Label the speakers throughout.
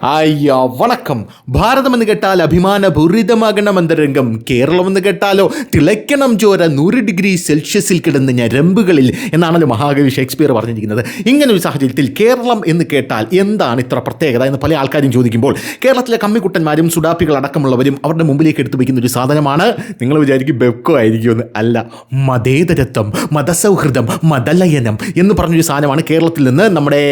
Speaker 1: അയ്യോ വണക്കം. ഭാരതമെന്ന് കേട്ടാൽ അഭിമാനപൂരിതമാകണം അന്തരംഗം. കേരളമെന്ന് കേട്ടാലോ തിളയ്ക്കണം ചോര 100 ഡിഗ്രി സെൽഷ്യസിൽ കിടന്ന് ഞരമ്പുകളിൽ എന്നാണല്ലോ മഹാകവി ഷേക്സ്പിയർ പറഞ്ഞിരിക്കുന്നത്. ഇങ്ങനെ ഒരു സാഹചര്യത്തിൽ കേരളം എന്ന് കേട്ടാൽ എന്താണ് ഇത്ര പ്രത്യേകത എന്ന് പല ആൾക്കാരും ചോദിക്കുമ്പോൾ കേരളത്തിലെ കമ്മിക്കുട്ടന്മാരും സുഡാപ്പികൾ അടക്കമുള്ളവരും അവരുടെ മുമ്പിലേക്ക് എടുത്തു വയ്ക്കുന്ന ഒരു സാധനമാണ്. നിങ്ങൾ വിചാരിക്കും ബെക്കോ ആയിരിക്കുമെന്ന്. അല്ല, മതേതരത്വം, മതസൗഹൃദം, മതലയനം എന്ന് പറഞ്ഞൊരു സാധനമാണ് കേരളത്തിൽ നിന്ന് നമ്മുടെ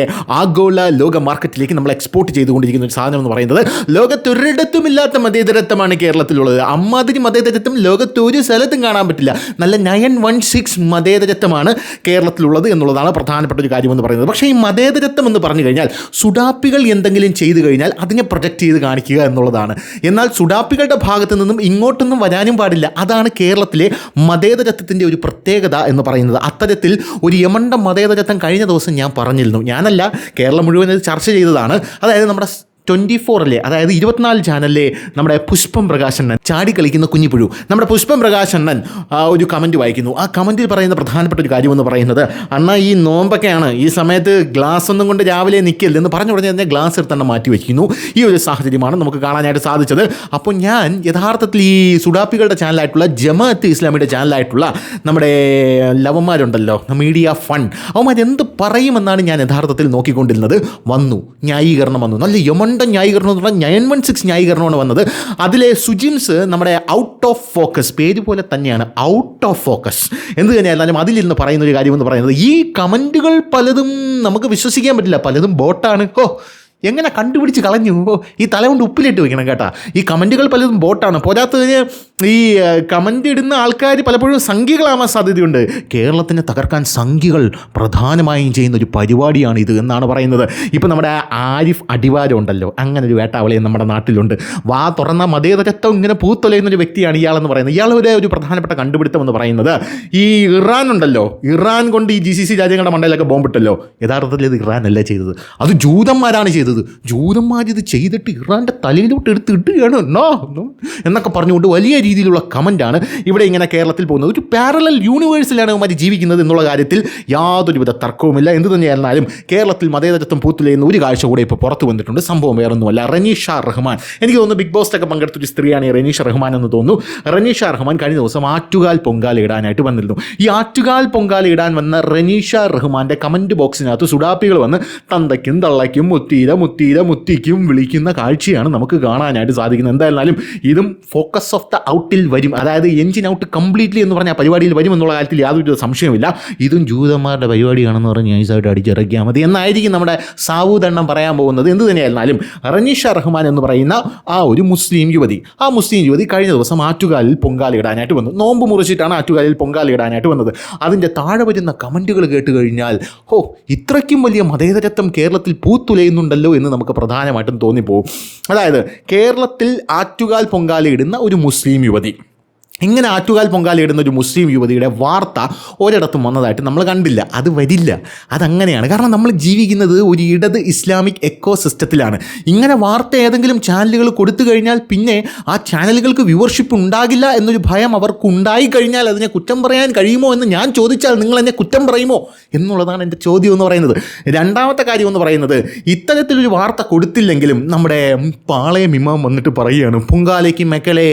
Speaker 1: ആഗോള ലോക മാർക്കറ്റിലേക്ക് നമ്മൾ എക്സ്പോർട്ട് ചെയ്തുകൊണ്ടിരിക്കുന്നത്. ഒരു സാധനം എന്ന് പറയുന്നത് ലോകത്തൊരിടത്തുമില്ലാത്ത മതേതരത്വമാണ് കേരളത്തിലുള്ളത്. അമ്മാതിരി മതേതരത്വം ലോകത്തൊരു സ്ഥലത്തും കാണാൻ പറ്റില്ല. നല്ല 916 മതേതരത്വമാണ് കേരളത്തിലുള്ളത് എന്നുള്ളതാണ് പ്രധാനപ്പെട്ട ഒരു കാര്യമെന്ന് പറയുന്നത്. പക്ഷേ ഈ മതേതരത്വം എന്ന് പറഞ്ഞു കഴിഞ്ഞാൽ സുഡാപ്പികൾ എന്തെങ്കിലും ചെയ്തു കഴിഞ്ഞാൽ അതിനെ പ്രൊജക്റ്റ് ചെയ്ത് കാണിക്കുക എന്നുള്ളതാണ്. എന്നാൽ സുഡാപ്പികളുടെ ഭാഗത്തു നിന്നും ഇങ്ങോട്ടൊന്നും വരാനും പാടില്ല. അതാണ് കേരളത്തിലെ മതേതരത്വത്തിൻ്റെ ഒരു പ്രത്യേകത എന്ന് പറയുന്നത്. അത്തരത്തിൽ ഒരു യമണ്ട മതേതരത്വം കഴിഞ്ഞ ദിവസം ഞാൻ പറഞ്ഞിരുന്നു. ഞാനല്ല, കേരളം മുഴുവൻ ഇത് ചർച്ച ചെയ്തതാണ്. അതായത് നമ്മുടെ 24 അല്ലേ, അതായത് 24 ചാനലിലെ നമ്മുടെ പുഷ്പം പ്രകാശണ്ണൻ ചാടി കളിക്കുന്ന കുഞ്ഞിപ്പുഴു, നമ്മുടെ പുഷ്പം പ്രകാശണ്ണൻ ഒരു കമൻറ്റ് വായിക്കുന്നു. ആ കമൻറ്റിൽ പറയുന്ന പ്രധാനപ്പെട്ട ഒരു കാര്യമെന്ന് പറയുന്നത്, അണ്ണാ ഈ നോമ്പൊക്കെയാണ്, ഈ സമയത്ത് ഗ്ലാസ് ഒന്നും കൊണ്ട് രാവിലെ നിൽക്കരുതെന്ന് പറഞ്ഞു ഉടനെ തന്നെ ഗ്ലാസ് എടുത്തെണ്ണം മാറ്റി വയ്ക്കുന്നു. ഈ ഒരു സാഹചര്യമാണ് നമുക്ക് കാണാനായിട്ട് സാധിച്ചത്. അപ്പോൾ ഞാൻ യഥാർത്ഥത്തിൽ ഈ സുഡാപ്പികളുടെ ചാനലായിട്ടുള്ള ജമാഅത്ത് ഇസ്ലാമിയുടെ ചാനലായിട്ടുള്ള നമ്മുടെ ലവന്മാരുണ്ടല്ലോ, മീഡിയ ഫൺ, അവന്മാരെന്ത് പറയുമെന്നാണ് ഞാൻ യഥാർത്ഥത്തിൽ നോക്കിക്കൊണ്ടിരുന്നത്. ന്യായീകരണം വന്നു. നല്ല യമണ്ട ന്യായീകരണം എന്ന് പറഞ്ഞാൽ 916 ന്യായീകരണമാണ് വന്നത്. അതിലെ സുജിൻസ് നമ്മുടെ ഔട്ട് ഓഫ് ഫോക്കസ്, പേര് പോലെ തന്നെയാണ്, ഔട്ട് ഓഫ് ഫോക്കസ്. എന്ത് തന്നെയായിരുന്നാലും അതിലിരുന്ന് പറയുന്ന ഒരു കാര്യമെന്ന് പറയുന്നത്, ഈ കമൻറ്റുകൾ പലതും നമുക്ക് വിശ്വസിക്കാൻ പറ്റില്ല, പലതും ബോട്ടാണ്. എങ്ങനെ കണ്ടുപിടിച്ച് കളഞ്ഞു? ഈ തല കൊണ്ട് ഉപ്പിലിട്ട് വെക്കണം കേട്ടാ. ഈ കമൻറ്റുകൾ പലതും ബോട്ടാണ്. പോരാത്തതിന് ഈ കമൻ്റ് ഇടുന്ന ആൾക്കാർ പലപ്പോഴും സംഖ്യകളാവാൻ സാധ്യതയുണ്ട്. കേരളത്തിനെ തകർക്കാൻ സംഖ്യകൾ പ്രധാനമായും ചെയ്യുന്ന ഒരു പരിപാടിയാണ് ഇത് എന്നാണ് പറയുന്നത്. ഇപ്പം നമ്മുടെ ആരിഫ് അടിവാരം ഉണ്ടല്ലോ, അങ്ങനെ ഒരു വേട്ടാവളിയും നമ്മുടെ നാട്ടിലുണ്ട്. വാ തുറന്ന മതേതരത്വം ഇങ്ങനെ പൂത്തൊലയുന്നൊരു വ്യക്തിയാണ് ഇയാളെന്ന് പറയുന്നത്. ഇയാളുടെ ഒരു പ്രധാനപ്പെട്ട കണ്ടുപിടുത്തം എന്ന് പറയുന്നത്, ഈ ഇറാൻ ഉണ്ടല്ലോ, ഇറാൻ കൊണ്ട് ഈ GCC രാജ്യങ്ങളുടെ മണ്ടയിലൊക്കെ ബോംബിട്ടല്ലോ, യഥാർത്ഥത്തിൽ ഇത് ഇറാൻ അല്ല ചെയ്തത്, അത് ജൂതന്മാരാണ് ചെയ്തത്. ജൂതന്മാരിത് ചെയ്തിട്ട് ഇറാൻ്റെ തലയിലോട്ട് എടുത്ത് ഇടുകയാണ് എന്നൊക്കെ പറഞ്ഞുകൊണ്ട് വലിയ രീതിയിലുള്ള കമൻ്റാണ് ഇവിടെ ഇങ്ങനെ കേരളത്തിൽ പോകുന്നത്. ഒരു പാരലൽ യൂണിവേഴ്സിലാണ് അവന്മാർ ജീവിക്കുന്നത് എന്നുള്ള കാര്യത്തിൽ യാതൊരുവിധ തർക്കവുമില്ല. എന്ത് തന്നെയായിരുന്നാലും കേരളത്തിൽ മതേതരത്വം പൂത്തുലയുന്ന ഒരു കാഴ്ച കൂടെ ഇപ്പോൾ പുറത്തു വന്നിട്ടുണ്ട്. സംഭവം വേറൊന്നുമല്ല, റനീഷ റഹ്മാൻ. എനിക്ക് തോന്നുന്നു ബിഗ് ബോസിലൊക്കെ പങ്കെടുത്തൊരു സ്ത്രീയാണ് ഈ റനീഷ റഹ്മാൻ എന്ന് തോന്നുന്നു. റനീഷ റഹ്മാൻ കഴിഞ്ഞ ദിവസം ആറ്റുകാൽ പൊങ്കാല ഇടാനായിട്ട് വന്നിരുന്നു. ഈ ആറ്റുകാൽ പൊങ്കാല ഇടാൻ വന്ന റനീഷ റഹ്മാൻ്റെ കമൻറ്റ് ബോക്സിനകത്ത് സുഡാപ്പികൾ വന്ന് തന്തയ്ക്കും തള്ളയ്ക്കും മുത്തിക്കും വിളിക്കുന്ന കാഴ്ചയാണ് നമുക്ക് കാണാനായിട്ട് സാധിക്കുന്നത്. എന്തായാലും ഇതും ഫോക്കസ് ഓഫ് ദ ഔട്ടിൽ വരും, അതായത് എൻജിൻ ഔട്ട് കംപ്ലീറ്റ്ലി എന്ന് പറഞ്ഞ പരിപാടിയിൽ വരും എന്നുള്ള കാര്യത്തിൽ യാതൊരു സംശയമില്ല. ഇതും ജൂതന്മാരുടെ പരിപാടിയാണെന്ന് പറഞ്ഞ് നൈസായിട്ട് അടിച്ചിറക്കിയാൽ മതി എന്നായിരിക്കും നമ്മുടെ സാവൂദണ്ണം പറയാൻ പോകുന്നത്. എന്ത് തന്നെയായിരുന്നാലും റനീഷ റഹ്മാൻ എന്ന് പറയുന്ന ആ ഒരു മുസ്ലിം യുവതി കഴിഞ്ഞ ദിവസം ആറ്റുകാലിൽ പൊങ്കാല ഇടാനായിട്ട് വന്നു. നോമ്പ് മുറിച്ചിട്ടാണ് ആറ്റുകാലിൽ പൊങ്കാല ഇടാനായിട്ട് വന്നത്. അതിൻ്റെ താഴെ വരുന്ന കമൻറ്റുകൾ കേട്ട് കഴിഞ്ഞാൽ ഇത്രയ്ക്കും വലിയ മതേതരത്വം കേരളത്തിൽ പൂത്തുലയുന്നുണ്ടല്ലോ എന്ന് നമുക്ക് പ്രധാനമായിട്ടും തോന്നിപ്പോകും. അതായത് കേരളത്തിൽ ആറ്റുകാൽ പൊങ്കാല ഇടുന്ന ഒരു മുസ്ലിം യുവതി, ഇങ്ങനെ ആറ്റുകാൽ പൊങ്കാലയിടുന്ന ഒരു മുസ്ലിം യുവതിയുടെ വാർത്ത ഒരിടത്തും വന്നതായിട്ട് നമ്മൾ കണ്ടില്ല. അത് വരില്ല, അതങ്ങനെയാണ്. കാരണം നമ്മൾ ജീവിക്കുന്നത് ഒരു ഇടത് ഇസ്ലാമിക് എക്കോ സിസ്റ്റത്തിലാണ്. ഇങ്ങനെ വാർത്ത ഏതെങ്കിലും ചാനലുകൾ കൊടുത്തു കഴിഞ്ഞാൽ പിന്നെ ആ ചാനലുകൾക്ക് വ്യൂവർഷിപ്പ് ഉണ്ടാകില്ല എന്നൊരു ഭയം അവർക്ക് ഉണ്ടായി കഴിഞ്ഞാൽ അതിനെ കുറ്റം പറയാൻ കഴിയുമോ എന്ന് ഞാൻ ചോദിച്ചാൽ നിങ്ങൾ എന്നെ കുറ്റം പറയുമോ എന്നുള്ളതാണ് എൻ്റെ ചോദ്യം എന്ന് പറയുന്നത്. രണ്ടാമത്തെ കാര്യം എന്ന് പറയുന്നത്, ഇത്തരത്തിലൊരു വാർത്ത കൊടുത്തില്ലെങ്കിലും നമ്മുടെ പാളയം ഇമാം വന്നിട്ട് പറയുകയാണ്, പൊങ്കാലയ്ക്ക് മക്കളെ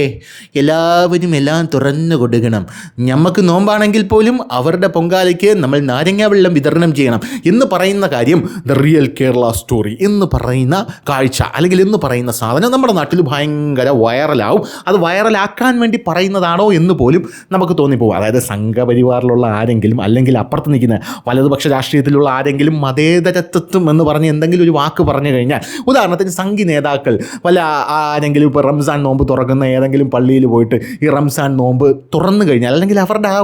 Speaker 1: എല്ലാവരും എല്ലാം തുറന്നു കൊടുക്കണം, ഞമ്മക്ക് നോമ്പാണെങ്കിൽ പോലും അവരുടെ പൊങ്കാലയ്ക്ക് നമ്മൾ നാരങ്ങ വെള്ളം വിതരണം ചെയ്യണം എന്ന് പറയുന്ന കാര്യം ദ റിയൽ കേരള സ്റ്റോറി എന്ന് പറയുന്ന കാഴ്ച, അല്ലെങ്കിൽ എന്ന് പറയുന്ന സാധനം നമ്മുടെ നാട്ടിൽ ഭയങ്കര വൈറലാവും. അത് വൈറലാക്കാൻ വേണ്ടി പറയുന്നതാണോ എന്ന് പോലും നമുക്ക് തോന്നിപ്പോകും. അതായത് സംഘപരിവാറിലുള്ള ആരെങ്കിലും, അല്ലെങ്കിൽ അപ്പുറത്ത് നിൽക്കുന്ന വലതുപക്ഷ രാഷ്ട്രീയത്തിലുള്ള ആരെങ്കിലും മതേതരത്വം എന്ന് പറഞ്ഞ് എന്തെങ്കിലും ഒരു വാക്ക് പറഞ്ഞു കഴിഞ്ഞാൽ, ഉദാഹരണത്തിന് സംഘി നേതാക്കൾ വല്ല ആരെങ്കിലും ഇപ്പോൾ റംസാൻ നോമ്പ് തുറക്കുന്ന ഏതെങ്കിലും പള്ളിയിൽ പോയിട്ട് ഈ റംസാൻ നോമ്പ് തുറന്നു കഴിഞ്ഞാൽ, അല്ലെങ്കിൽ അവരുടെ ആ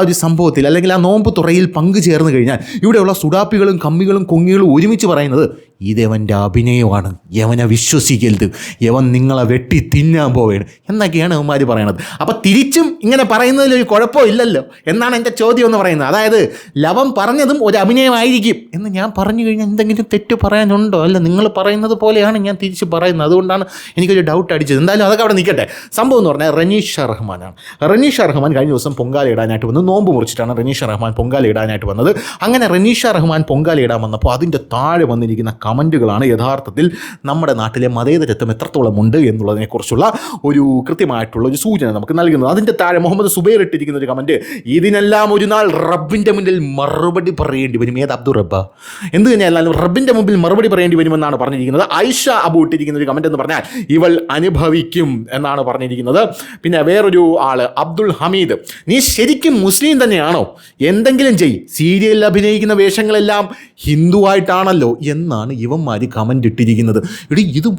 Speaker 1: ഒരു സംഭവത്തിൽ, അല്ലെങ്കിൽ ആ നോമ്പ് തുറയിൽ പങ്കുചേർന്ന് കഴിഞ്ഞാൽ ഇവിടെയുള്ള സുഡാപ്പികളും കമ്മികളും കൊങ്ങികളും ഒരുമിച്ച് പറയുന്നത്, ഇതവൻ്റെ അഭിനയമാണ്, യവനെ വിശ്വസിക്കരുത്, യവൻ നിങ്ങളെ വെട്ടി തിന്നാൻ പോവുകയാണ് എന്നൊക്കെയാണ് അവന്മാർ പറയണത്. അപ്പോൾ തിരിച്ചും ഇങ്ങനെ പറയുന്നതിലൊരു കുഴപ്പമില്ലല്ലോ എന്നാണ് എൻ്റെ ചോദ്യം എന്ന് പറയുന്നത്. അതായത് ലവൻ പറഞ്ഞതും ഒരു അഭിനയമായിരിക്കും എന്ന് ഞാൻ പറഞ്ഞു കഴിഞ്ഞാൽ എന്തെങ്കിലും തെറ്റ് പറയാനുണ്ടോ? അല്ല, നിങ്ങൾ പറയുന്നത് പോലെയാണ് ഞാൻ തിരിച്ച് പറയുന്നത്. അതുകൊണ്ടാണ് എനിക്കൊരു ഡൗട്ട് അടിച്ചത്. എന്തായാലും അതൊക്കെ അവിടെ നിൽക്കട്ടെ. സംഭവം എന്ന് പറഞ്ഞാൽ റനീഷ റഹ്മാനാണ്. റനീഷ റഹ്മാൻ കഴിഞ്ഞ ദിവസം പൊങ്കാല ഇടാനായിട്ട് വന്നു. നോമ്പ് മുറിച്ചിട്ടാണ് റനീഷ റഹ്മാൻ പൊങ്കാല ഇടാനായിട്ട് വന്നത്. അങ്ങനെ റനീഷ റഹ്മാൻ പൊങ്കാല ഇടാൻ വന്നപ്പോൾ അതിൻ്റെ താഴെ വന്നിരിക്കുന്ന കമൻറ്റുകളാണ് യഥാർത്ഥത്തിൽ നമ്മുടെ നാട്ടിലെ മതേതരത്വം എത്രത്തോളം ഉണ്ട് എന്നുള്ളതിനെക്കുറിച്ചുള്ള ഒരു കൃത്യമായിട്ടുള്ള ഒരു സൂചന നമുക്ക് നൽകുന്നത്. അതിൻ്റെ താഴെ മുഹമ്മദ് സുബൈർ ഇട്ടിരിക്കുന്ന ഒരു കമൻറ്റ്, ഇതിനെല്ലാം ഒരു നാൾ റബ്ബിൻ്റെ മുന്നിൽ മറുപടി പറയേണ്ടി വരും. ഏത് അബ്ദുൾ റബ്ബ? എന്ത് തന്നെയല്ലാലും റബ്ബിൻ്റെ മുമ്പിൽ മറുപടി പറയേണ്ടി വരുമെന്നാണ് പറഞ്ഞിരിക്കുന്നത്. ഐഷ അബു ഇട്ടിരിക്കുന്ന ഒരു കമൻറ്റ് എന്ന് പറഞ്ഞാൽ ഇവൾ അനുഭവിക്കും എന്നാണ് പറഞ്ഞിരിക്കുന്നത്. പിന്നെ വേറൊരു ആള് അബ്ദുൾ ഹമീദ്, നീ ശരിക്കും മുസ്ലിം തന്നെയാണോ? എന്തെങ്കിലും ചെയ്, സീരിയലിൽ അഭിനയിക്കുന്ന വേഷങ്ങളെല്ലാം ഹിന്ദുവായിട്ടാണല്ലോ എന്നാണ് ഇവന്മാർ കമൻ്റ് ഇട്ടിരിക്കുന്നത്. ഇത്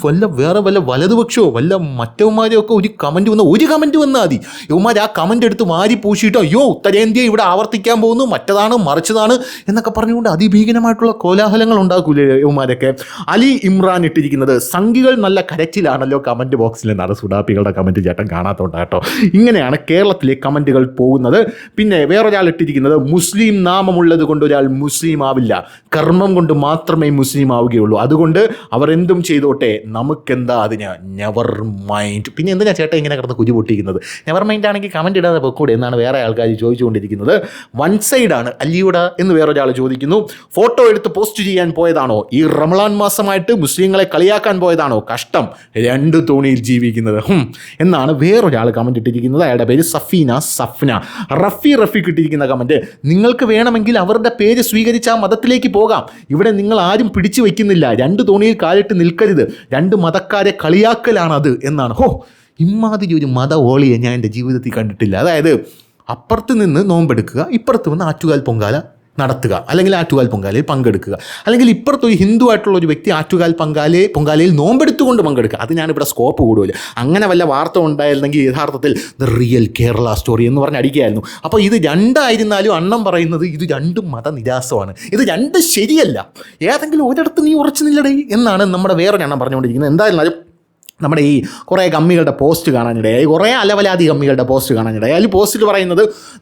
Speaker 1: വേറെ വല്ല വലതുപക്ഷമോ വല്ല മറ്റവന്മാരോ ഒക്കെ ഒരു കമൻറ്റ് വന്നാൽ മതി, ഇവന്മാർ ആ കമൻ്റ് എടുത്ത് വാരി പൂശിയിട്ടോ അയ്യോ ഉത്തരേന്ത്യ ഇവിടെ ആവർത്തിക്കാൻ പോകുന്നു, മറ്റതാണ് മറിച്ചതാണ് എന്നൊക്കെ പറഞ്ഞുകൊണ്ട് അതിഭീകരമായിട്ടുള്ള കോലാഹലങ്ങൾ ഉണ്ടാക്കൂലേ ഇവന്മാരൊക്കെ. അലി ഇമ്രാൻ ഇട്ടിരിക്കുന്നത്, സംഘികൾ നല്ല കരച്ചിലാണല്ലോ കമൻറ്റ് ബോക്സിൽ എന്നാണ്. സുഡാപ്പികളുടെ കമൻറ്റ് ചേട്ടൻ കാണാത്തോണ്ട് കേട്ടോ. ഇങ്ങനെയാണ് കേരളത്തിലെ കമൻറ്റുകൾ പോകുന്നത്. പിന്നെ വേറൊരാൾ ഇട്ടിരിക്കുന്നത്, മുസ്ലിം നാമമുള്ളത് കൊണ്ട് ഒരാൾ മുസ്ലിം ആവില്ല, കർമ്മം കൊണ്ട് മാത്രമേ മുസ്ലിം ആവുകയുള്ളൂ, അതുകൊണ്ട് അവർ എന്തും ചെയ്തോട്ടെ, നമുക്കെന്താ അതിന്, നെവർ മൈൻഡ്. പിന്നെ എന്തിനാ ചേട്ടൻ ഇങ്ങനെ കിടന്ന് കുരു പൊട്ടിക്കുന്നത്? നെവർ മൈൻഡ് ആണെങ്കിൽ കമൻറ്റ് ഇടാതെ പൊക്കൂടെ എന്നാണ് വേറെ ആൾക്കാർ ചോദിച്ചുകൊണ്ടിരിക്കുന്നത്. വൺ സൈഡാണ് അല്ലിയൂട എന്ന് വേറൊരാൾ ചോദിക്കുന്നു. ഫോട്ടോ എടുത്ത് പോസ്റ്റ് ചെയ്യാൻ പോയതാണോ? ഈ റമളാൻ മാസമായിട്ട് മുസ്ലിങ്ങളെ കളിയാക്കാൻ പോയതാണോ? കഷ്ടം, രണ്ട് തോണിയിൽ ജീവിക്കുന്നത് എന്നാണ് വേറൊരാൾ കമൻറ്റ് ഇട്ടിരിക്കുന്നത്. അയാളുടെ പേര് സഫ്ന. റഫി കിട്ടിയിരിക്കുന്ന കമൻറ്റ്, നിങ്ങൾക്ക് വേണമെങ്കിൽ അവരുടെ പേര് സ്വീകരിച്ച് ആ മതത്തിലേക്ക് പോകാം, ഇവിടെ നിങ്ങൾ ആരും പിടിച്ചു വയ്ക്കുന്നില്ല, രണ്ട് തോണിയിൽ കാലിട്ട് നിൽക്കരുത്, രണ്ട് മതക്കാരെ കളിയാക്കലാണത് എന്നാണ്. ഇമ്മാതിരി ഒരു മത ഓളിയെ ഞാൻ എൻ്റെ ജീവിതത്തിൽ കണ്ടിട്ടില്ല. അതായത് അപ്പുറത്ത് നിന്ന് നോമ്പെടുക്കുക, ഇപ്പുറത്ത് വന്ന് ആറ്റുകാൽ പൊങ്കാല നടത്തുക, അല്ലെങ്കിൽ ആറ്റുകാൽ പൊങ്കാലയിൽ പങ്കെടുക്കുക, അല്ലെങ്കിൽ ഇപ്പുറത്തൊരു ഹിന്ദു ആയിട്ടുള്ള ഒരു വ്യക്തി ആറ്റുകാൽ പൊങ്കാലയിൽ നോമ്പെടുത്തുകൊണ്ട് പങ്കെടുക്കുക. അത് ഞാനിവിടെ സ്കോപ്പ് കൂടുതൽ. അങ്ങനെ വല്ല വാർത്ത ഉണ്ടായിരുന്നെങ്കിൽ യഥാർത്ഥത്തിൽ ദ റിയൽ കേരള സ്റ്റോറി എന്ന് പറഞ്ഞ് അടിക്കുകയായിരുന്നു. അപ്പോൾ ഇത് രണ്ടായിരുന്നാലും അണ്ണം പറയുന്നത് ഇത് രണ്ടും മതനിരാസമാണ്, ഇത് രണ്ടും ശരിയല്ല, ഏതെങ്കിലും ഒരിടത്ത് നീ ഉറച്ചു നില്ലടേ എന്നാണ് നമ്മുടെ വേറൊരെണ്ണം പറഞ്ഞുകൊണ്ടിരിക്കുന്നത്. എന്തായിരുന്നാലും നമ്മുടെ ഈ കുറേ കമ്മികളുടെ പോസ്റ്റ് കാണാനിടയായി, കുറേ അലവലാതി കമ്മികളുടെ പോസ്റ്റ് കാണാനിടയായി. അതിൽ പോസ്റ്റിൽ പറയുന്നത്,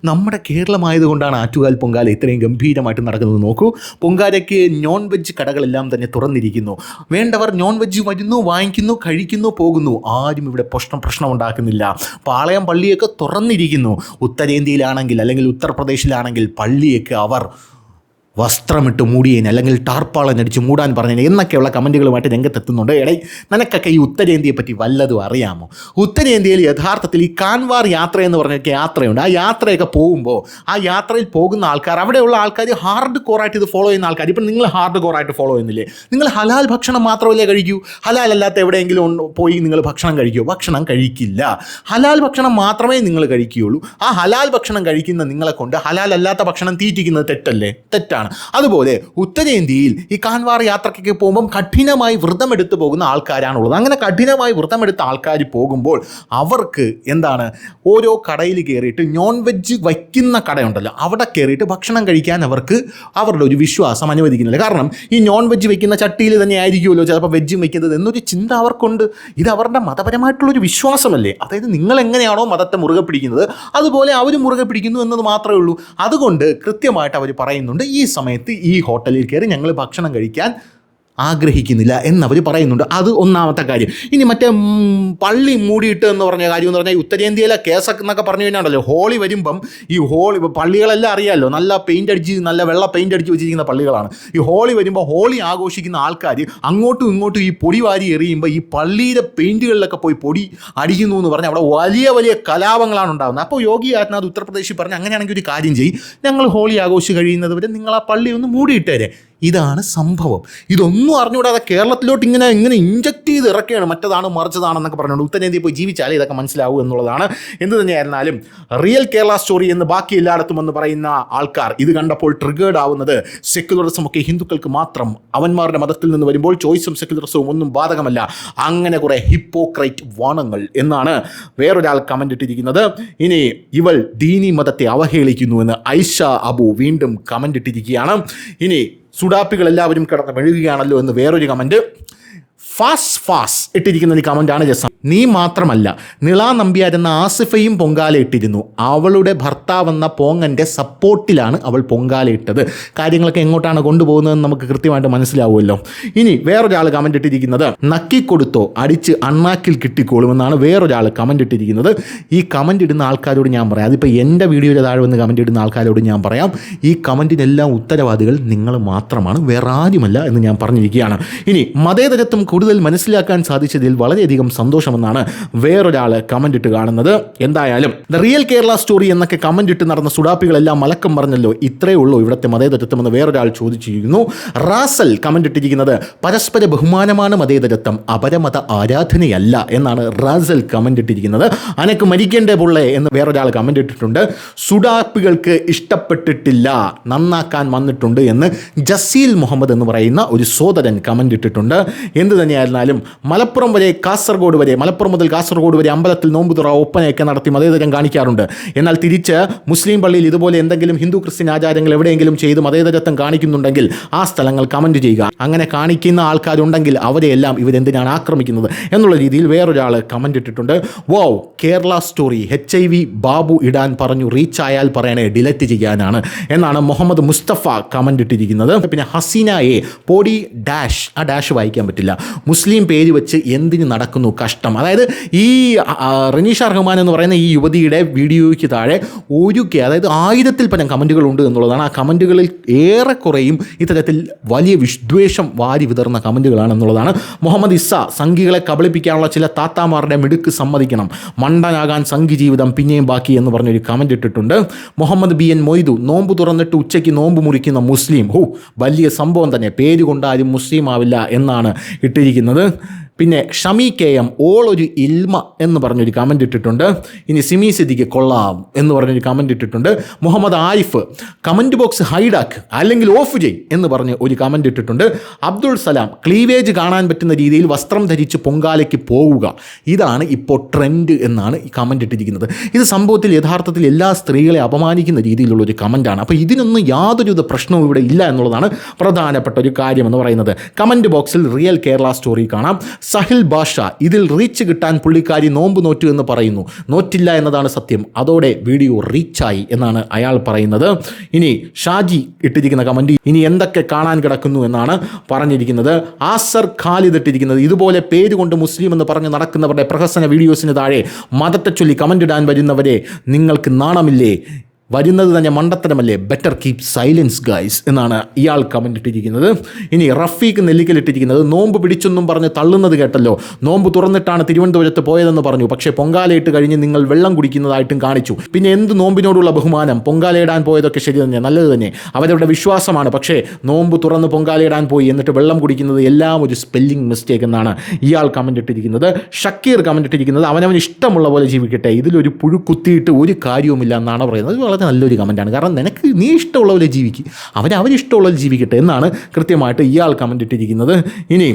Speaker 1: നമ്മുടെ കേരളമായതുകൊണ്ടാണ് ആറ്റുകാൽ പൊങ്കാല ഇത്രയും ഗംഭീരമായിട്ട് നടക്കുന്നത്. നോക്കൂ, പൊങ്കാലയ്ക്ക് നോൺ വെജ് കടകളെല്ലാം തന്നെ തുറന്നിരിക്കുന്നു, വേണ്ടവർ നോൺ വെജ് വരുന്നു, വാങ്ങിക്കുന്നു, കഴിക്കുന്നു, പോകുന്നു, ആരും ഇവിടെ പ്രശ്നം ഉണ്ടാക്കുന്നില്ല. പാളയം പള്ളിയൊക്കെ തുറന്നിരിക്കുന്നു. ഉത്തരേന്ത്യയിലാണെങ്കിൽ അല്ലെങ്കിൽ ഉത്തർപ്രദേശിലാണെങ്കിൽ പള്ളിയൊക്കെ അവർ വസ്ത്രമിട്ട് മൂടിയേനെ അല്ലെങ്കിൽ ടാർപ്പാളനടിച്ച് മൂടാൻ പറഞ്ഞേനെ എന്നൊക്കെയുള്ള കമൻറ്റുകളുമായിട്ട് രംഗത്തെത്തുന്നുണ്ട്. നിനക്കൊക്കെ ഈ ഉത്തരേന്ത്യയെ പറ്റി വല്ലതും അറിയാമോ? ഉത്തരേന്ത്യയിൽ യഥാർത്ഥത്തിൽ ഈ കാൻവാർ യാത്ര എന്ന് പറഞ്ഞൊക്കെ യാത്രയുണ്ട്. ആ യാത്രയൊക്കെ പോകുമ്പോൾ ആ യാത്രയിൽ പോകുന്ന ആൾക്കാർ, അവിടെയുള്ള ആൾക്കാർ ഹാർഡ് കോറായിട്ട് ഇത് ഫോളോ ചെയ്യുന്ന ആൾക്കാർ. ഇപ്പം നിങ്ങൾ ഹാർഡ് കോറായിട്ട് ഫോളോ ചെയ്യുന്നില്ലേ? നിങ്ങൾ ഹലാൽ ഭക്ഷണം മാത്രമല്ലേ കഴിക്കൂ? ഹലാൽ അല്ലാത്ത എവിടെയെങ്കിലും പോയി നിങ്ങൾ ഭക്ഷണം കഴിക്കുമോ? ഭക്ഷണം കഴിക്കില്ല. ഹലാൽ ഭക്ഷണം മാത്രമേ നിങ്ങൾ കഴിക്കുകയുള്ളൂ. ആ ഹലാൽ ഭക്ഷണം കഴിക്കുന്ന നിങ്ങളെ കൊണ്ട് ഹലാൽ അല്ലാത്ത ഭക്ഷണം തീറ്റിക്കുന്നത് തെറ്റല്ലേ? തെറ്റാണ്. അതുപോലെ ഉത്തരേന്ത്യയിൽ ഈ കാൻവാർ യാത്രയ്ക്കൊക്കെ പോകുമ്പം കഠിനമായി വ്രതമെടുത്ത് പോകുന്ന ആൾക്കാരാണുള്ളത്. അങ്ങനെ കഠിനമായി വ്രതമെടുത്ത ആൾക്കാർ പോകുമ്പോൾ അവർക്ക് എന്താണ്, ഓരോ കടയിൽ കയറിയിട്ട് നോൺ വെജ് വയ്ക്കുന്ന കടയുണ്ടല്ലോ, അവിടെ കയറിയിട്ട് ഭക്ഷണം കഴിക്കാൻ അവർക്ക് അവരുടെ ഒരു വിശ്വാസം അനുവദിക്കുന്നില്ല. കാരണം ഈ നോൺ വെജ് വയ്ക്കുന്ന ചട്ടിയിൽ തന്നെ ആയിരിക്കുമല്ലോ ചിലപ്പോൾ വെജും വയ്ക്കുന്നത് എന്നൊരു ചിന്ത അവർക്കുണ്ട്. ഇത് അവരുടെ മതപരമായിട്ടുള്ളൊരു വിശ്വാസമല്ലേ? അതായത് നിങ്ങൾ എങ്ങനെയാണോ മതത്തെ മുറുകെ പിടിക്കുന്നത് അതുപോലെ അവർ മുറുകെ പിടിക്കുന്നു എന്നത് മാത്രമേ ഉള്ളൂ. അതുകൊണ്ട് കൃത്യമായിട്ട് അവർ പറയുന്നുണ്ട്, ഈ സമയത്ത് ഈ ഹോട്ടലിൽ കയറി ഞങ്ങൾ ഭക്ഷണം കഴിക്കാൻ ആഗ്രഹിക്കുന്നില്ല എന്നവർ പറയുന്നുണ്ട്. അത് ഒന്നാമത്തെ കാര്യം. ഇനി മറ്റേ പള്ളി മൂടിയിട്ട് എന്ന് പറഞ്ഞ കാര്യം എന്ന് പറഞ്ഞാൽ ഉത്തരേന്ത്യയിലെ കേസൊക്കെ എന്നൊക്കെ പറഞ്ഞു കഴിഞ്ഞാണല്ലോ, ഹോളി വരുമ്പം ഈ പള്ളികളെല്ലാം അറിയാമല്ലോ, നല്ല പെയിൻ്റ് അടിച്ച് നല്ല വെള്ള പെയിൻ്റ് അടിച്ച് വെച്ചിരിക്കുന്ന പള്ളികളാണ്. ഈ ഹോളി വരുമ്പോൾ ഹോളി ആഘോഷിക്കുന്ന ആൾക്കാർ അങ്ങോട്ടും ഇങ്ങോട്ടും ഈ പൊടി വാരി എറിയുമ്പോൾ ഈ പള്ളിയിലെ പെയിൻറ്റുകളിലൊക്കെ പോയി പൊടി അടിക്കുന്നു എന്ന് പറഞ്ഞാൽ അവിടെ വലിയ വലിയ കലാപങ്ങളാണ് ഉണ്ടാകുന്നത്. അപ്പോൾ യോഗി ആദിത്യനാഥ് ഉത്തർപ്രദേശിൽ പറഞ്ഞ് അങ്ങനെയാണെങ്കിൽ ഒരു കാര്യം ചെയ്യും, ഞങ്ങൾ ഹോളി ആഘോഷിച്ച് കഴിയുന്നത് വരെ നിങ്ങൾ ആ പള്ളി ഒന്ന് മൂടിയിട്ടേരെ. ഇതാണ് സംഭവം. ഇതൊന്നും അറിഞ്ഞുകൂടാതെ കേരളത്തിലോട്ട് ഇങ്ങനെ ഇഞ്ചക്ട് ചെയ്ത് ഇറക്കുകയാണ്, മറ്റതാണ് മറിച്ചതാണെന്നൊക്കെ പറഞ്ഞുകൊണ്ട്. ഉത്തരേന്ത്യയിൽ പോയി ജീവിച്ചാലേ ഇതൊക്കെ മനസ്സിലാവൂ എന്നുള്ളതാണ്. എന്ത് തന്നെയായിരുന്നാലും റിയൽ കേരള സ്റ്റോറി എന്ന് ബാക്കി എല്ലായിടത്തും എന്ന് പറയുന്ന ആൾക്കാർ ഇത് കണ്ടപ്പോൾ ട്രിഗേർഡ് ആവുന്നത്, സെക്യുലറിസം ഒക്കെ ഹിന്ദുക്കൾക്ക് മാത്രം, അവന്മാരുടെ മതത്തിൽ നിന്ന് വരുമ്പോൾ ചോയ്സും സെക്യുലറിസവും ഒന്നും ബാധകമല്ല, അങ്ങനെ കുറേ ഹിപ്പോക്രൈറ്റ് വാണങ്ങൾ എന്നാണ് വേറൊരാൾ കമൻ്റ് ഇട്ടിരിക്കുന്നത്. ഇനി ഇവൾ ദീനി മതത്തെ അവഹേളിക്കുന്നുവെന്ന് ഐഷ അബു വീണ്ടും കമൻ്റ് ഇട്ടിരിക്കുകയാണ്. ഇനി സുഡാപ്പികൾ എല്ലാവരും കിടന്ന് മെഴുകുകയാണല്ലോ എന്ന് വേറൊരു കമൻറ്റ്. ഫാസ് ഇട്ടിരിക്കുന്ന ഒരു കമൻ്റാണ് ജസം. നീ മാത്രമല്ല, നിള നമ്പ്യാർ എന്ന ആസിഫയും പൊങ്കാല ഇട്ടിരുന്നു. അവളുടെ ഭർത്താവെന്ന പോങ്ങൻ്റെ സപ്പോർട്ടിലാണ് അവൾ പൊങ്കാല ഇട്ടത്. കാര്യങ്ങളൊക്കെ എങ്ങോട്ടാണ് കൊണ്ടുപോകുന്നതെന്ന് നമുക്ക് കൃത്യമായിട്ട് മനസ്സിലാവുമല്ലോ. ഇനി വേറൊരാൾ കമൻ്റ് ഇട്ടിരിക്കുന്നത് നക്കിക്കൊടുത്തോ അടിച്ച് അണ്ണാക്കിൽ കിട്ടിക്കോളുമെന്നാണ് വേറൊരാൾ കമൻ്റ് ഇട്ടിരിക്കുന്നത്. ഈ കമൻ്റ് ഇടുന്ന ആൾക്കാരോട് ഞാൻ പറയാം, അതിപ്പോൾ എൻ്റെ വീഡിയോയുടെ താഴെ വന്ന് കമൻ്റ് ഇടുന്ന ആൾക്കാരോട് ഞാൻ പറയാം, ഈ കമൻറ്റിനെല്ലാം ഉത്തരവാദികൾ നിങ്ങൾ മാത്രമാണ്, വേറെ ആരുമല്ല എന്ന് ഞാൻ പറഞ്ഞിരിക്കുകയാണ്. ഇനി മതേതരത്വം കൂടുതൽ മനസ്സിലാക്കാൻ സാധിച്ചതിൽ വളരെയധികം സന്തോഷമെന്നാണ് വേറൊരാൾ കമൻ്റ് ഇട്ട് കാണുന്നത്. എന്തായാലും ദ റിയൽ കേരള സ്റ്റോറി എന്നൊക്കെ കമൻ്റ് ഇട്ട് നടന്ന സുഡാപ്പികളെല്ലാം മലക്കം പറഞ്ഞല്ലോ, ഇത്രയേ ഉള്ളൂ ഇവിടുത്തെ മതേതരത്വം എന്ന് വേറൊരാൾ ചോദിച്ചിരിക്കുന്നു. റാസൽ കമൻ്റ് ഇട്ടിരിക്കുന്നത് പരസ്പര ബഹുമാനമാണ് മതേതരത്വം, അപരമത ആരാധനയല്ല എന്നാണ് റാസൽ കമൻ്റ് ഇട്ടിരിക്കുന്നത്. അനക്ക് മരിക്കേണ്ട പുള്ളേ എന്ന് വേറൊരാൾ കമൻ്റ് ഇട്ടിട്ടുണ്ട്. സുഡാപ്പികൾക്ക് ഇഷ്ടപ്പെട്ടിട്ടില്ല, നന്നാക്കാൻ വന്നിട്ടുണ്ട് എന്ന് ജസീൽ മുഹമ്മദ് എന്ന് പറയുന്ന ഒരു സോദരൻ കമൻ്റ് ഇട്ടിട്ടുണ്ട്. എന്ത് തന്നെയായിരുന്നാലും മലപ്പുറം മുതൽ കാസർഗോഡ് വരെ അമ്പലത്തിൽ നോമ്പുതുറ ഒപ്പനയൊക്കെ നടത്തി മതേതരം കാണിക്കാറുണ്ട്. എന്നാൽ തിരിച്ച് മുസ്ലിം പള്ളിയിൽ ഇതുപോലെ എന്തെങ്കിലും ഹിന്ദു ക്രിസ്ത്യൻ ആചാരങ്ങൾ എവിടെയെങ്കിലും ചെയ്ത് മതേതരത്വം കാണിക്കുന്നുണ്ടെങ്കിൽ ആ സ്ഥലങ്ങൾ കമൻറ്റ് ചെയ്യുക. അങ്ങനെ കാണിക്കുന്ന ആൾക്കാരുണ്ടെങ്കിൽ അവരെയെല്ലാം ഇവരെന്തിനാണ് ആക്രമിക്കുന്നത് എന്നുള്ള രീതിയിൽ വേറൊരാൾ കമൻ്റ് ഇട്ടിട്ടുണ്ട്. Wow, Kerala story HIV Babu ഇടാൻ പറഞ്ഞു, റീച്ച് ആയാൽ പറയണേ ഡിലറ്റ് ചെയ്യാനാണ് എന്നാണ് മുഹമ്മദ് മുസ്തഫ കമൻ്റ് ഇട്ടിരിക്കുന്നത്. പിന്നെ ഹസീനയെ പോടി ഡാഷ്, ആ ഡാഷ് വായിക്കാൻ പറ്റില്ല, മുസ്ലിം പേര് വെച്ച് എന്തിന് നടക്കുന്നു കഷ്ടം. അതായത് ഈ റനീഷ റഹ്മാൻ എന്ന് പറയുന്ന ഈ യുവതിയുടെ വീഡിയോയ്ക്ക് താഴെ അതായത് 1000-ൽ പരം കമൻറ്റുകൾ ഉണ്ട് എന്നുള്ളതാണ്. ആ കമൻറ്റുകളിൽ ഏറെക്കുറയും ഇത്തരത്തിൽ വലിയ വിദ്വേഷം വാരി വിതർന്ന കമൻറ്റുകളാണെന്നുള്ളതാണ്. മുഹമ്മദ് ഇസ്സ, സംഘികളെ കബളിപ്പിക്കാനുള്ള ചില താത്താമാരുടെ മിടുക്ക് സമ്മതിക്കണം, മണ്ടനാകാൻ സംഘി ജീവിതം പിന്നെയും ബാക്കി എന്ന് പറഞ്ഞൊരു കമൻ്റ് ഇട്ടിട്ടുണ്ട്. മുഹമ്മദ് BN മൊയ്തു, നോമ്പ് തുറന്നിട്ട് ഉച്ചയ്ക്ക് നോമ്പ് മുറിക്കുന്ന മുസ്ലിം, വലിയ സംഭവം തന്നെ, പേര് കൊണ്ടാരും മുസ്ലിം ആവില്ല എന്നാണ് ഇട്ടിരിക്കുന്നത്. പിന്നെ ഷമി KM ഓൾ ഒരു ഇൽമ എന്ന് പറഞ്ഞൊരു കമൻ്റ് ഇട്ടിട്ടുണ്ട്. ഇനി സിമി സിദ്ദിഖ് കൊള്ളാം എന്ന് പറഞ്ഞൊരു കമൻ്റ് ഇട്ടിട്ടുണ്ട്. മുഹമ്മദ് ആരിഫ്, കമൻറ്റ് ബോക്സ് ഹൈഡാക്ക് അല്ലെങ്കിൽ ഓഫ് ചെയ് എന്ന് പറഞ്ഞ് ഒരു കമൻ്റ് ഇട്ടിട്ടുണ്ട്. അബ്ദുൾ സലാം, ക്ലീവേജ് കാണാൻ പറ്റുന്ന രീതിയിൽ വസ്ത്രം ധരിച്ച് പൊങ്കാലയ്ക്ക് പോവുക, ഇതാണ് ഇപ്പോൾ ട്രെൻഡ് എന്നാണ് ഈ കമൻ്റ് ഇട്ടിരിക്കുന്നത്. ഇത് സംഭവത്തിൽ യഥാർത്ഥത്തിൽ എല്ലാ സ്ത്രീകളെ അപമാനിക്കുന്ന രീതിയിലുള്ള ഒരു കമൻ്റാണ്. അപ്പോൾ ഇതിനൊന്നും യാതൊരു പ്രശ്നവും ഇവിടെ ഇല്ല എന്നുള്ളതാണ് പ്രധാനപ്പെട്ട ഒരു കാര്യമെന്ന് പറയുന്നത്. കമൻറ്റ് ബോക്സിൽ റിയൽ കേരള സ്റ്റോറി കാണാം. സഹിൽ ബാഷ, ഇതിൽ റീച്ച് കിട്ടാൻ പുള്ളിക്കാരി നോമ്പ് നോറ്റു എന്ന് പറയുന്നു, നോറ്റില്ല എന്നതാണ് സത്യം, അതോടെ വീഡിയോ റീച്ചായി എന്നാണ് അയാൾ പറയുന്നത്. ഇനി ഷാജി ഇട്ടിരിക്കുന്ന കമൻറ്റ്, ഇനി എന്തൊക്കെ കാണാൻ കിടക്കുന്നു എന്നാണ് പറഞ്ഞിരിക്കുന്നത്. ആസർ ഖാലിദ് ഇട്ടിരിക്കുന്നത്, ഇതുപോലെ പേര് കൊണ്ട് മുസ്ലിം എന്ന് പറഞ്ഞ് നടക്കുന്നവരുടെ പ്രഹസന വീഡിയോസിന് താഴെ മതത്തെ ചൊല്ലി കമൻ്റ് ഇടാൻ വരുന്നവരെ നിങ്ങൾക്ക് നാണമില്ലേ, വരുന്നത് തന്നെ മണ്ടത്തരമല്ലേ, ബെറ്റർ കീപ് സൈലൻസ് ഗൈസ് എന്നാണ് ഇയാൾ കമൻ്റ് ഇട്ടിരിക്കുന്നത്. ഇനി റഫീഖ് നെല്ലിക്കലിട്ടിരിക്കുന്നത്, നോമ്പ് പിടിച്ചൊന്നും പറഞ്ഞ് തള്ളുന്നത് കേട്ടല്ലോ, നോമ്പ് തുറന്നിട്ടാണ് തിരുവനന്തപുരത്ത് പോയതെന്ന് പറഞ്ഞു, പക്ഷേ പൊങ്കാലയിട്ട് കഴിഞ്ഞ് നിങ്ങൾ വെള്ളം കുടിക്കുന്നതായിട്ടും കാണിച്ചു. പിന്നെ എന്ത് നോമ്പിനോടുള്ള ബഹുമാനം, പൊങ്കാലയിടാൻ പോയതൊക്കെ ശരി തന്നെ, നല്ലത് തന്നെ, അവരുടെ വിശ്വാസമാണ്. പക്ഷേ നോമ്പ് തുറന്ന് പൊങ്കാലയിടാൻ പോയി എന്നിട്ട് വെള്ളം കുടിക്കുന്നത് എല്ലാം ഒരു സ്പെല്ലിംഗ് മിസ്റ്റേക്ക് എന്നാണ് ഇയാൾ കമൻ്റ് ഇട്ടിരിക്കുന്നത്. ഷക്കീർ കമൻ്റ് ഇട്ടിരിക്കുന്നത്, അവനവന് ഇഷ്ടമുള്ള പോലെ ജീവിക്കട്ടെ, ഇതിലൊരു പുഴു കുത്തിയിട്ട് ഒരു കാര്യവുമില്ല എന്നാണ് പറയുന്നത്. വളരെ നല്ലൊരു കമൻറ്റാണ്. കാരണം നീ ഇഷ്ടമുള്ള പോലെ ജീവിക്കും, അവരിഷ്ടമുള്ള പോലെ ജീവിക്കട്ടെ എന്നാണ് കൃത്യമായിട്ട് ഇയാൾ കമൻ്റ് ഇട്ടിരിക്കുന്നത്. ഇനി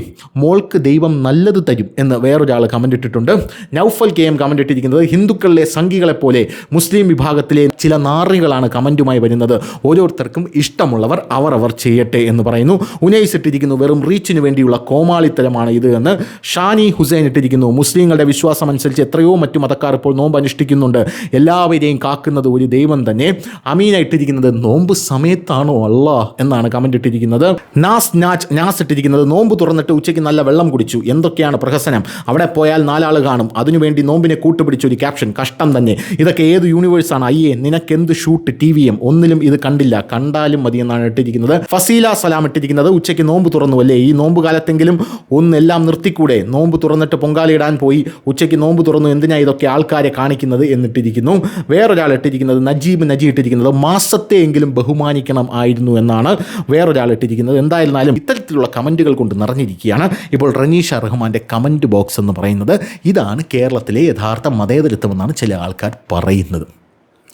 Speaker 1: മോൾക്ക് ദൈവം നല്ലത് തരും എന്ന് വേറൊരാൾ കമൻ്റ് ഇട്ടിട്ടുണ്ട്. നൗഫൽ KM കമൻ്റ് ഇട്ടിരിക്കുന്നത്, ഹിന്ദുക്കളിലെ സംഘികളെപ്പോലെ മുസ്ലിം വിഭാഗത്തിലെ ചില നാറികളാണ് കമൻറ്റുമായി വരുന്നത്, ഓരോരുത്തർക്കും ഇഷ്ടമുള്ളവർ അവർ ചെയ്യട്ടെ എന്ന് പറയുന്നു. ഉനൈസ് ഇട്ടിരിക്കുന്നു, വെറും റീച്ചിന് വേണ്ടിയുള്ള കോമാളിത്തരമാണ് ഇത് എന്ന്. ഷാനി ഹുസൈൻ ഇട്ടിരിക്കുന്നു, മുസ്ലിങ്ങളുടെ വിശ്വാസം അനുസരിച്ച് എത്രയോ മറ്റു മതക്കാർ ഇപ്പോൾ നോമ്പ് അനുഷ്ഠിക്കുന്നുണ്ട്, എല്ലാവരെയും കാക്കുന്നത് ഒരു ദൈവം തന്നെ. അമീന ഇട്ടിരിക്കുന്നത്, നോമ്പ് സമയത്താണോ അല്ലാ എന്നാണ് കമൻ്റ് ഇട്ടിരിക്കുന്നത്. നാസ് ഇട്ടിരിക്കുന്നത്, നോമ്പ് തുറന്നിട്ട് ഉച്ചയ്ക്ക് നല്ല വെള്ളം കുടിച്ചു, എന്തൊക്കെയാണ് പ്രഹസനം, അവിടെ പോയാൽ 4 ആൾ കാണും, അതിനുവേണ്ടി നോമ്പിനെ കൂട്ടുപിടിച്ചൊരു ക്യാപ്ഷൻ, കഷ്ടം തന്നെ, ഇതൊക്കെ ഏത് യൂണിവേഴ്സാണ്, അയ്യേ നിനക്കെന്ത് ഷൂട്ട് TVM, ഒന്നിലും ഇത് കണ്ടില്ല, കണ്ടാലും മതി എന്നാണ് ഇട്ടിരിക്കുന്നത്. ഫസീല സലാം ഇട്ടിരിക്കുന്നത്, ഉച്ചയ്ക്ക് നോമ്പ് തുറന്നു അല്ലേ, ഈ നോമ്പ് കാലത്തെങ്കിലും ഒന്നെല്ലാം നിർത്തിക്കൂടെ, നോമ്പ് തുറന്നിട്ട് പൊങ്കാലയിടാൻ പോയി, ഉച്ചയ്ക്ക് നോമ്പ് തുറന്നു, എന്തിനാ ഇതൊക്കെ ആൾക്കാരെ കാണിക്കുന്നത് എന്നിട്ടിരിക്കുന്നു. വേറൊരാൾ ഇട്ടിരിക്കുന്നത്, നജി ഇട്ടിരിക്കുന്നത്, മാസത്തെയെങ്കിലും ബഹുമാനിക്കണം ആയിരുന്നു എന്നാണ് വേറൊരാൾ ഇട്ടിരിക്കുന്നത്. എന്തായിരുന്നാലും ഇത്തരത്തിലുള്ള കമൻറ്റുകൾ കൊണ്ട് നിറഞ്ഞിരിക്കുകയാണ് ഇപ്പോൾ റനീഷ റഹ്മാൻ്റെ കമൻറ്റ് ബോക്സ് എന്ന് പറയുന്നത്. ഇതാണ് കേരളത്തിലെ യഥാർത്ഥ മതേതരത്വം എന്നാണ് ചില ആൾക്കാർ പറയുന്നത്.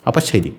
Speaker 1: അപ്പം ശരി.